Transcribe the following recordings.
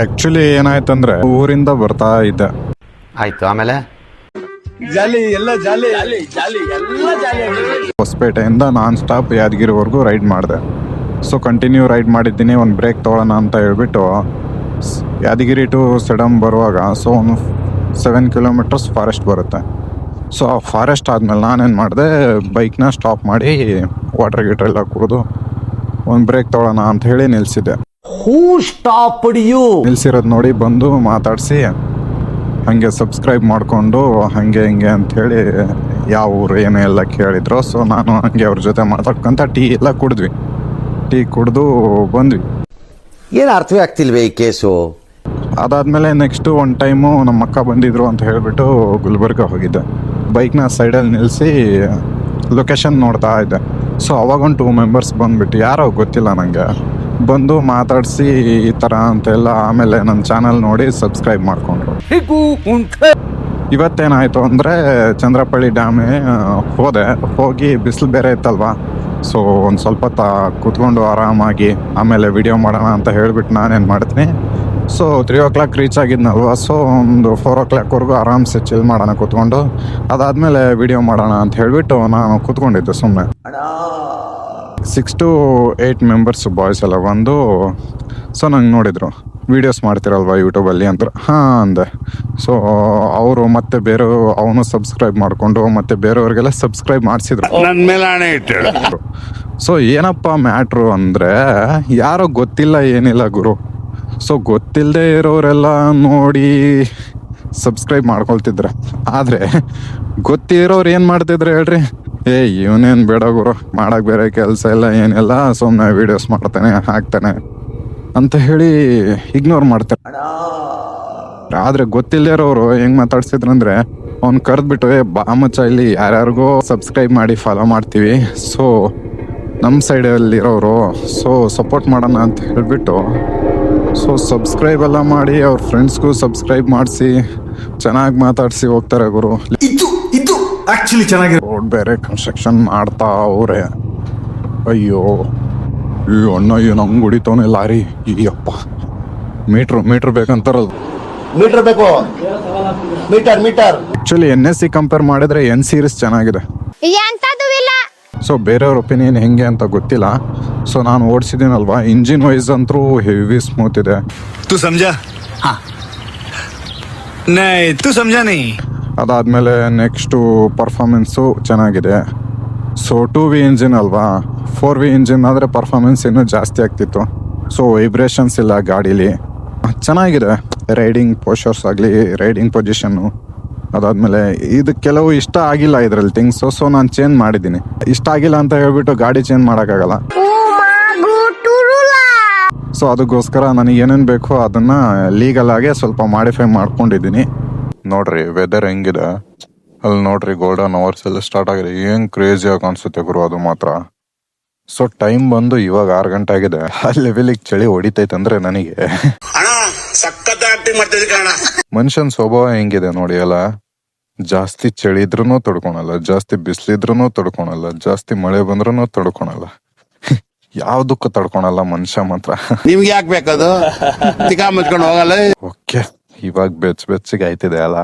Actually ಏನಾಯ್ತಂದ್ರೆ ಊರಿಂದ ಬರ್ತಾ ಇದ್ದೆ. ಆಯ್ತು, ಆಮೇಲೆ ಹೊಸಪೇಟೆಯಿಂದ ನಾನ್ ಸ್ಟಾಪ್ ಯಾದಗಿರಿವರೆಗೂ ರೈಡ್ ಮಾಡಿದೆ. ಸೊ ಕಂಟಿನ್ಯೂ ರೈಡ್ ಮಾಡಿದ್ದೀನಿ. ಒಂದು ಬ್ರೇಕ್ ತೊಗೊಳ್ಳೋಣ ಅಂತ ಹೇಳ್ಬಿಟ್ಟು ಯಾದಗಿರಿ ಟು ಸೆಡಮ್ ಬರುವಾಗ ಸೊ ಒಂದು 7 ಕಿಲೋಮೀಟರ್ಸ್ ಫಾರೆಸ್ಟ್ ಬರುತ್ತೆ. ಸೊ ಆ ಫಾರೆಸ್ಟ್ ಆದಮೇಲೆ ನಾನೇನು ಮಾಡಿದೆ, ಬೈಕ್ನ ಸ್ಟಾಪ್ ಮಾಡಿ ವಾಟರ್ ಗೀಟರ್ ಎಲ್ಲ ಕುಡಿದು ಒಂದು ಬ್ರೇಕ್ ತೊಗೊಳ್ಳೋಣ ಅಂತ ಹೇಳಿ ನಿಲ್ಲಿಸಿದ್ದೆ. ನಿಲ್ಸಿರೋದು ನೋಡಿ ಬಂದು ಮಾತಾಡಿಸಿ ಹಾಗೆ ಸಬ್ಸ್ಕ್ರೈಬ್ ಮಾಡಿಕೊಂಡು ಹಾಗೆ ಹಿಂಗೆ ಅಂಥೇಳಿ ಯಾವ ಊರು ಏನು ಎಲ್ಲ ಕೇಳಿದ್ರು. ಸೊ ನಾನು ಹಾಗೆ ಅವ್ರ ಜೊತೆ ಮಾತಾಡ್ಕೊಂತ ಟೀ ಎಲ್ಲ ಕುಡಿದ್ವಿ. ಟೀ ಕುಡಿದು ಬಂದ್ವಿ. ಏನು ಅರ್ಥವೇ ಆಗ್ತಿಲ್ವೇ ಈ ಕೇಸು? ಅದಾದಮೇಲೆ ನೆಕ್ಸ್ಟು ಒಂದು ಟೈಮು ನಮ್ಮ ಅಕ್ಕ ಬಂದಿದ್ರು ಅಂತ ಹೇಳಿಬಿಟ್ಟು ಗುಲ್ಬರ್ಗ ಹೋಗಿದ್ದೆ. ಬೈಕ್ನ ಸೈಡಲ್ಲಿ ನಿಲ್ಲಿಸಿ ಲೊಕೇಶನ್ ನೋಡ್ತಾ ಇದ್ದೆ. ಸೊ ಅವಾಗೊಂದು 2 ಮೆಂಬರ್ಸ್ ಬಂದುಬಿಟ್ಟು ಯಾರೋ ಗೊತ್ತಿಲ್ಲ ನನಗೆ ಬಂದು ಮಾತಾಡಿಸಿ ಈ ಥರ ಅಂತೆಲ್ಲ ಆಮೇಲೆ ನನ್ನ ಚಾನಲ್ ನೋಡಿ ಸಬ್ಸ್ಕ್ರೈಬ್ ಮಾಡಿಕೊಂಡ್ರು. ಇವತ್ತೇನಾಯಿತು ಅಂದರೆ ಚಂದ್ರಪಳ್ಳಿ ಡ್ಯಾಮೇ ಹೋಗಿ ಬಿಸಿಲು ಬೇರೆ ಇತ್ತಲ್ವಾ. ಸೊ ಒಂದು ಸ್ವಲ್ಪ ಕೂತ್ಕೊಂಡು ಆರಾಮಾಗಿ ಆಮೇಲೆ ವಿಡಿಯೋ ಮಾಡೋಣ ಅಂತ ಹೇಳಿಬಿಟ್ಟು ನಾನೇನು ಮಾಡ್ತೀನಿ, ಸೊ 3 o'clock ರೀಚ್ ಆಗಿದ್ನಲ್ವ. ಸೊ ಒಂದು 4 o'clockವರೆಗೂ ಆರಾಮ್ಸೆ ಚಿಲ್ ಮಾಡೋಣ ಕೂತ್ಕೊಂಡು. ಅದಾದಮೇಲೆ ವಿಡಿಯೋ ಮಾಡೋಣ ಅಂತ ಹೇಳಿಬಿಟ್ಟು ನಾನು ಕೂತ್ಕೊಂಡಿದ್ದೆ ಸುಮ್ಮನೆ. 6 to 8 ಮೆಂಬರ್ಸ್ ಬಾಯ್ಸ್ ಎಲ್ಲ ಬಂದು ಸೊ ನಂಗೆ ನೋಡಿದರು, ವೀಡಿಯೋಸ್ ಮಾಡ್ತಿರಲ್ವ ಯೂಟ್ಯೂಬಲ್ಲಿ ಅಂತ. ಹಾಂ ಅಂದೆ. ಸೊ ಅವರು ಮತ್ತೆ ಅವನು ಸಬ್ಸ್ಕ್ರೈಬ್ ಮಾಡಿಕೊಂಡು ಮತ್ತೆ ಬೇರೆಯವ್ರಿಗೆಲ್ಲ ಸಬ್ಸ್ಕ್ರೈಬ್ ಮಾಡಿಸಿದ್ರು. ನನ್ನ ಮೇಲೆ ಆಣೆ ಇಟ್ಟಳು. ಸೊ ಏನಪ್ಪ ಮ್ಯಾಟ್ರು ಅಂದರೆ ಯಾರೋ ಗೊತ್ತಿಲ್ಲ ಏನಿಲ್ಲ ಗುರು. ಸೊ ಗೊತ್ತಿಲ್ಲದೆ ಇರೋರೆಲ್ಲ ನೋಡಿ ಸಬ್ಸ್ಕ್ರೈಬ್ ಮಾಡ್ಕೊಳ್ತಿದ್ರೆ, ಆದರೆ ಗೊತ್ತಿರೋರು ಏನು ಮಾಡ್ತಿದ್ರೆ ಹೇಳ್ರಿ, ಇವನೇನು ಬೇಡ ಗುರು, ಮಾಡೋಕ್ಕೆ ಬೇರೆ ಕೆಲಸ ಇಲ್ಲ ಏನಿಲ್ಲ, ಸುಮ್ಮನೆ ವೀಡಿಯೋಸ್ ಮಾಡ್ತಾನೆ ಹಾಕ್ತಾನೆ ಅಂತ ಹೇಳಿ ಇಗ್ನೋರ್ ಮಾಡ್ತಾರೆ. ಆದರೆ ಗೊತ್ತಿಲ್ಲದೆ ಇರೋರು ಹೆಂಗೆ ಮಾತಾಡ್ಸಿದ್ರಂದ್ರೆ ಅವ್ನು ಕರೆದ್ಬಿಟ್ಟು ಬಾ ಮಚ್ಚ ಇಲ್ಲಿ ಯಾರ್ಯಾರಿಗೋ ಸಬ್ಸ್ಕ್ರೈಬ್ ಮಾಡಿ ಫಾಲೋ ಮಾಡ್ತೀವಿ, ಸೊ ನಮ್ಮ ಸೈಡಲ್ಲಿರೋರು ಸೊ ಸಪೋರ್ಟ್ ಮಾಡೋಣ ಅಂತ ಹೇಳಿಬಿಟ್ಟು ಸೊ ಸಬ್ಸ್ಕ್ರೈಬ್ ಎಲ್ಲ ಮಾಡಿ ಅವ್ರ ಫ್ರೆಂಡ್ಸ್ಗೂ ಸಬ್ಸ್ಕ್ರೈಬ್ ಮಾಡಿಸಿ ಚೆನ್ನಾಗಿ ಮಾತಾಡಿಸಿ ಹೋಗ್ತಾರೆ ಗುರು. ಇದು ಆಕ್ಚುಲಿ ಚೆನ್ನಾಗಿ ರೋಡ್ ಬೇರೆ ಕನ್ಸ್ಟ್ರಕ್ಷನ್ ಮಾಡ್ತಾ ಅವ್ರೆ. ಅಯ್ಯೋ ಈ ಅಣ್ಣ ಏನು ಹಂಗೆ ಹೊಡಿತವನೆ ಲಾರಿ. ಈ ಅಪ್ಪ ಮೀಟ್ರ್ ಬೇಕಂತಾರಲ್ಲ, ಮೀಟರ್ ಬೇಕು, ಮೀಟರ್. ಆ್ಯಕ್ಚುಲಿ NSC ಕಂಪೇರ್ ಮಾಡಿದ್ರೆ N ಸೀರೀಸ್ ಚೆನ್ನಾಗಿದೆ. ಸೊ ಬೇರೆಯವ್ರ ಒಪಿನಿಯನ್ ಹೆಂಗೆ ಅಂತ ಗೊತ್ತಿಲ್ಲ. ಸೊ ನಾನು ಓಡಿಸಿದ್ದೀನಲ್ವಾ, ಇಂಜಿನ್ ವೈಸ್ ಅಂತೂ ಹೆವಿ ಸ್ಮೂತ್ ಇದೆ. ತು ಸಮಜಾ? ಹಾಂ, ತು ಸಮಜಾ ನೀ. ಅದಾದಮೇಲೆ ನೆಕ್ಸ್ಟು ಪರ್ಫಾರ್ಮೆನ್ಸು ಚೆನ್ನಾಗಿದೆ. ಸೊ 2V ಇಂಜಿನ್ ಅಲ್ವಾ, 4V ಇಂಜಿನ್ ಆದರೆ ಪರ್ಫಾರ್ಮೆನ್ಸ್ ಇನ್ನೂ ಜಾಸ್ತಿ ಆಗ್ತಿತ್ತು. ಸೊ ವೈಬ್ರೇಷನ್ಸ್ ಇಲ್ಲ ಗಾಡೀಲಿ, ಚೆನ್ನಾಗಿದೆ. ರೈಡಿಂಗ್ ಪೋಸ್ಚರ್ಸ್ ಆಗಲಿ, ರೈಡಿಂಗ್ ಪೊಸಿಷನ್ನು. ಅದಾದಮೇಲೆ ಇದು ಕೆಲವು ಇಷ್ಟ ಆಗಿಲ್ಲ ಇದರಲ್ಲಿ ಥಿಂಗ್ಸು, ಸೊ ನಾನು ಚೇಂಜ್ ಮಾಡಿದ್ದೀನಿ. ಇಷ್ಟ ಆಗಿಲ್ಲ ಅಂತ ಹೇಳ್ಬಿಟ್ಟು ಗಾಡಿ ಚೇಂಜ್ ಮಾಡೋಕ್ಕಾಗಲ್ಲ. ಸೊ ಅದಕ್ಕೋಸ್ಕರ ನನಗೆ ಏನೇನು ಬೇಕೋ ಅದನ್ನು ಲೀಗಲ್ ಆಗಿ ಸ್ವಲ್ಪ ಮಾಡಿಫೈ ಮಾಡ್ಕೊಂಡಿದ್ದೀನಿ. ನೋಡ್ರಿ ವೆದರ್ ಹೆಂಗಿದೆ ಅಲ್ಲಿ, ನೋಡ್ರಿ ಗೋಲ್ಡನ್ ಅವರ್ಸ್ ಎಲ್ಲ ಸ್ಟಾರ್ಟ್ ಆಗಿದೆ. ಏನು ಕ್ರೇಜಿಯಾಗಿ ಅನಿಸುತ್ತೆ ಗುರು ಅದು ಮಾತ್ರ. ಸೊ ಟೈಮ್ ಬಂದು ಇವಾಗ 6 ಗಂಟೆ ಆಗಿದೆ. ಆ ಲೆವೆಲಿಗೆ ಚಳಿ ಹೊಡಿತೈತೆ ಅಂದರೆ ನನಗೆ. ಮನುಷ್ಯನ ಸ್ವಭಾವ ಹೆಂಗಿದೆ ನೋಡಿ ಅಲ್ಲ, ಜಾಸ್ತಿ ಚಳಿ ಇದ್ರೂ ತಡ್ಕೊಳಲ್ಲ, ಜಾಸ್ತಿ ಬಿಸಿಲಿದ್ರೂ ತಡ್ಕೊಳಲ್ಲ, ಜಾಸ್ತಿ ಮಳೆ ಬಂದ್ರೂ ತಡ್ಕೊಳಲ್ಲ, ಯಾವ್ದಕ್ಕೂ ತಡ್ಕೊಳಲ್ಲ ಮನುಷ್ಯ ಮಾತ್ರ. ನಿಮ್ಗೆ ಯಾಕೆ ಬೇಕದು? ತಿಕಾ ಮುಚ್ಕೊಂಡು ಹೋಗಲ್ಲ. ಓಕೆ, ಇವಾಗ ಬೆಚ್ಚಗೆ ಆಯ್ತಿದೆ ಅಲ್ಲ,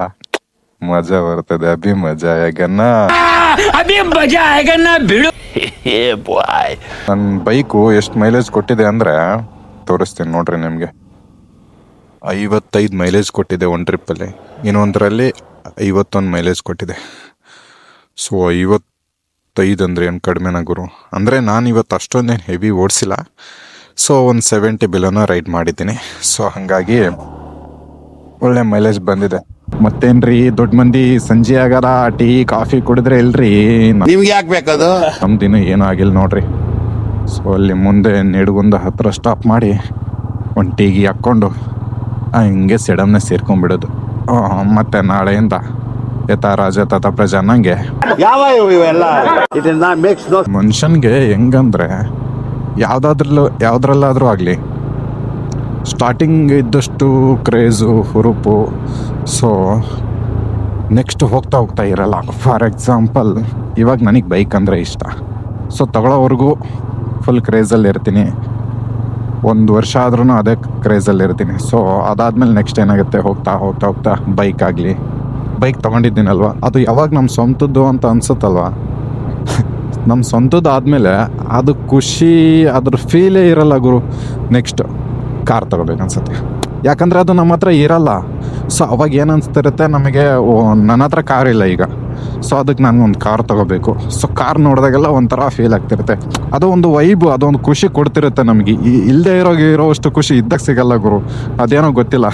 ಮಜಾ ಬರ್ತದೆ. ಅಭಿ ಮಜಾ ಆಗನ್ನ ಬಿಡು. ನನ್ನ ಬೈಕು ಎಷ್ಟು ಮೈಲೇಜ್ ಕೊಟ್ಟಿದೆ ಅಂದ್ರೆ ತೋರಿಸ್ತೀನಿ ನೋಡ್ರಿ ನಿಮಗೆ. 55 ಮೈಲೇಜ್ ಕೊಟ್ಟಿದೆ ಒಂದು ಟ್ರಿಪ್ಪಲ್ಲಿ, ಇನ್ನೊಂದರಲ್ಲಿ 51 ಮೈಲೇಜ್ ಕೊಟ್ಟಿದೆ. ಸೊ 55 ಅಂದರೆ ಏನು ಕಡಿಮೆನ ಗುರು? ಅಂದರೆ ನಾನು ಇವತ್ತು ಅಷ್ಟೊಂದೇನು ಹೆವಿ ಓಡಿಸಿಲ್ಲ. ಸೊ ಒಂದು 70 ಬಿಲೋನ ರೈಡ್ ಮಾಡಿದ್ದೀನಿ. ಸೊ ಹಾಗಾಗಿ ಒಳ್ಳೆ ಮೈಲೇಜ್ ಬಂದಿದೆ. ಮತ್ತೇನ್ರಿ ದೊಡ್ಡ ಮಂದಿ ಸಂಜೆ ಆಗದ ಟೀ ಕಾಫಿ ಕುಡಿದ್ರೆ ಇಲ್ರಿ, ನಿಮ್ಗೆ ಯಾಕೆ ಬೇಕದು? ನಮ್ದಿನ ಏನೂ ಆಗಿಲ್ಲ ನೋಡ್ರಿ. ಸೊ ಅಲ್ಲಿ ಮುಂದೆ ನಿಡಗುಂದ ಹತ್ರ ಸ್ಟಾಪ್ ಮಾಡಿ ಒಂದು ಟೀಗಿ ಹಾಕ್ಕೊಂಡು ಹಿಂಗೆ ಸೆಡಮ್ನ ಸೇರ್ಕೊಂಡ್ಬಿಡೋದು. ಮತ್ತೆ ನಾಳೆಯಿಂದ ಯಥಾ ರಾಜ ತಥಾ ಪ್ರಜಾ ಅನ್ನಂಗೆ. ಮನುಷ್ಯನ್ಗೆ ಹೆಂಗಂದ್ರೆ ಯಾವ್ದ್ರಲ್ಲಾದ್ರೂ ಆಗಲಿ ಸ್ಟಾರ್ಟಿಂಗ್ ಇದ್ದಷ್ಟು ಕ್ರೇಜು ಹುರುಪು ಸೊ ನೆಕ್ಸ್ಟ್ ಹೋಗ್ತಾ ಇರಲ್ಲ. ಫಾರ್ ಎಕ್ಸಾಂಪಲ್ ಇವಾಗ ನನಗೆ ಬೈಕ್ ಅಂದರೆ ಇಷ್ಟ. ಸೊ ತಗೊಳ್ಳೋವರೆಗೂ ಫುಲ್ ಕ್ರೇಜಲ್ಲಿ ಇರ್ತೀನಿ. ಒಂದು ವರ್ಷ ಆದ್ರೂ ಅದೇ ಕ್ರೇಜಲ್ಲಿ ಇರ್ತೀನಿ. ಸೊ ಅದಾದ್ಮೇಲೆ ನೆಕ್ಸ್ಟ್ ಏನಾಗುತ್ತೆ, ಹೋಗ್ತಾ ಹೋಗ್ತಾ ಹೋಗ್ತಾ ಬೈಕ್ ಆಗಲಿ, ಬೈಕ್ ತೊಗೊಂಡಿದ್ದೀನಲ್ವ ಅದು ಯಾವಾಗ ನಮ್ಮ ಸ್ವಂತದ್ದು ಅಂತ ಅನ್ಸುತ್ತಲ್ವ, ನಮ್ಮ ಸ್ವಂತದ್ದು ಆದಮೇಲೆ ಅದು ಖುಷಿ, ಅದ್ರ ಫೀಲೇ ಇರಲ್ಲ ಗುರು. ನೆಕ್ಸ್ಟ್ ಕಾರ್ ತೊಗೋಬೇಕು ಅನ್ಸುತ್ತೆ, ಯಾಕಂದರೆ ಅದು ನಮ್ಮ ಹತ್ರ ಇರಲ್ಲ. ಸೊ ಅವಾಗ ಏನು ಅನಿಸ್ತಿರುತ್ತೆ ನಮಗೆ, ನನ್ನ ಹತ್ರ ಕಾರ್ ಇಲ್ಲ ಈಗ, ಸೊ ಅದಕ್ಕೆ ನಾನು ಒಂದು ಕಾರ್ ತೊಗೋಬೇಕು. ಸೊ ಕಾರ್ ನೋಡಿದಾಗೆಲ್ಲ ಒಂಥರ ಫೀಲ್ ಆಗ್ತಿರುತ್ತೆ, ಅದು ಒಂದು ವೈಬು, ಅದೊಂದು ಖುಷಿ ಕೊಡ್ತಿರುತ್ತೆ ನಮಗೆ. ಇಲ್ಲದೆ ಇರೋಷ್ಟು ಖುಷಿ ಇದ್ದಾಗ ಸಿಗಲ್ಲ ಗುರು, ಅದೇನೋ ಗೊತ್ತಿಲ್ಲ.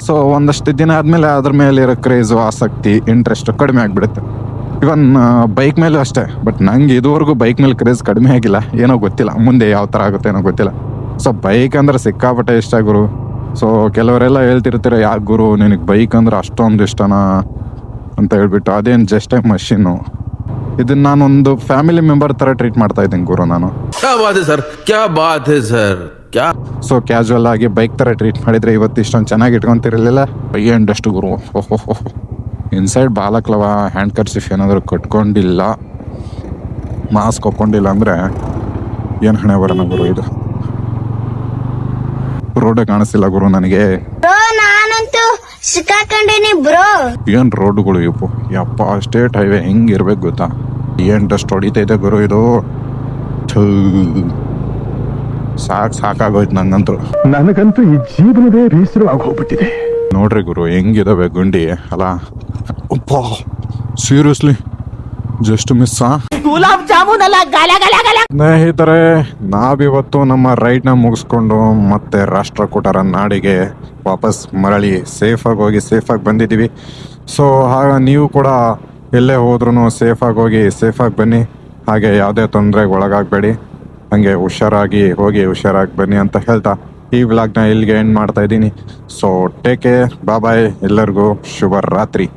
ಸೊ ಒಂದಷ್ಟು ದಿನ ಆದಮೇಲೆ ಅದ್ರ ಮೇಲೆ ಇರೋ ಕ್ರೇಜು, ಆಸಕ್ತಿ, ಇಂಟ್ರೆಸ್ಟ್ ಕಡಿಮೆ ಆಗಿಬಿಡುತ್ತೆ. ಇವನ್ ಬೈಕ್ ಮೇಲೂ ಅಷ್ಟೇ. ಬಟ್ ನಂಗೆ ಇದುವರೆಗೂ ಬೈಕ್ ಮೇಲೆ ಕ್ರೇಜ್ ಕಡಿಮೆ ಆಗಿಲ್ಲ, ಏನೋ ಗೊತ್ತಿಲ್ಲ, ಮುಂದೆ ಯಾವ ಥರ ಆಗುತ್ತೆ ಏನೋ ಗೊತ್ತಿಲ್ಲ. ಸೊ ಬೈಕ್ ಅಂದರೆ ಸಿಕ್ಕಾಪಟ್ಟೆ ಇಷ್ಟ ಗುರು. ಸೊ ಕೆಲವರೆಲ್ಲ ಹೇಳ್ತಿರ್ತಾರೆ, ಯಾಕೆ ಗುರು ನಿನಗೆ ಬೈಕ್ ಅಂದ್ರೆ ಅಷ್ಟೊಂದು ಇಷ್ಟನಾ ಅಂತ ಹೇಳ್ಬಿಟ್ಟು. ಅದೇನು ಜಸ್ಟ್ ಟೈಮ್ ಮಷೀನು, ಇದನ್ನ ನಾನೊಂದು ಫ್ಯಾಮಿಲಿ ಮೆಂಬರ್ ಥರ ಟ್ರೀಟ್ ಮಾಡ್ತಾ ಇದ್ದೀನಿ ಗುರು ನಾನು. क्या बात है सर, क्या बात है सर, क्या. ಸೊ ಕ್ಯಾಶುವಲ್ ಆಗಿ ಬೈಕ್ ಥರ ಟ್ರೀಟ್ ಮಾಡಿದರೆ ಇವತ್ತು ಇಷ್ಟೊಂದು ಚೆನ್ನಾಗಿ ಇಟ್ಕೊತಿರಲಿಲ್ಲ. ಏನು ಗುರು, ಓಹೋ ಇನ್ಸೈಡ್ ಬಾಲಕ್ಲವ ಹ್ಯಾಂಡ್ ಕರ್ಚಿಫ್ ಏನಾದರೂ ಕಟ್ಕೊಂಡಿಲ್ಲ, ಮಾಸ್ಕ್ ಹಾಕ್ಕೊಂಡಿಲ್ಲ ಅಂದರೆ ಏನು ಹಣೆ ಬರೋಣ ಗುರು. ಇದು ರೋಡೇ ಕಾಣಿಸ್ತಿಲ್ಲ ಗುರು ನನಗೆ. ನಾನಂತೂ ಸಿಕ್ಕಾಕೊಂಡೇನಿ ಬ್ರೋ. ಏನು ರೋಡ್ಗಳು ಇವು ಯಪ್ಪ, ಸ್ಟೇಟ್ ಹೈವೇ ಹೆಂಗಿರ್ಬೇಕು ಗೊತ್ತಾ, ಏನು ಡಸ್ಟ್ ಹೊಡಿತೈತೆ ಗುರು ಇದು. ಸಾಕಾಗೋಯ್ತು ನಂಗಂತೂ. ನನಗಂತೂ ಈ ಜೀವನವೇ ಬೇಸರ ಆಗೋಗ್ಬಿಟ್ಟಿದೆ. ನೋಡ್ರಿ ಗುರು ಹೆಂಗಿದಾವೆ ಗುಂಡಿ ಅಲ್ಲ. ಅಪ್ಪ ಸೀರಿಯಸ್ಲಿ ಜಸ್ಟ್ ಮಿಸ್. ಸ್ನೇಹಿತರೆ, ನಾವಿವತ್ತು ನಮ್ಮ ರೈಡ್ನ ಮುಗಿಸ್ಕೊಂಡು ಮತ್ತೆ ರಾಷ್ಟ್ರಕೂಟರ ನಾಡಿಗೆ ವಾಪಸ್ ಮರಳಿ ಸೇಫಾಗಿ ಹೋಗಿ ಸೇಫಾಗಿ ಬಂದಿದ್ದೀವಿ. ಸೊ ಆಗ ನೀವು ಕೂಡ ಎಲ್ಲೇ ಹೋದ್ರೂ ಸೇಫಾಗಿ ಹೋಗಿ ಸೇಫಾಗಿ ಬನ್ನಿ. ಹಾಗೆ ಯಾವುದೇ ತೊಂದರೆಗೆ ಒಳಗಾಗಬೇಡಿ, ಹಾಗೆ ಹುಷಾರಾಗಿ ಹೋಗಿ ಹುಷಾರಾಗಿ ಬನ್ನಿ ಅಂತ ಹೇಳ್ತಾ ಈ ವ್ಲಾಗ್ನ ಇಲ್ಲಿಗೆ ಎಂಡ್ ಮಾಡ್ತಾ ಇದ್ದೀನಿ. ಸೊ ಟೇಕ್ ಕೇರ್, ಬಾಯ್, ಎಲ್ಲರಿಗೂ ಶುಭ ರಾತ್ರಿ.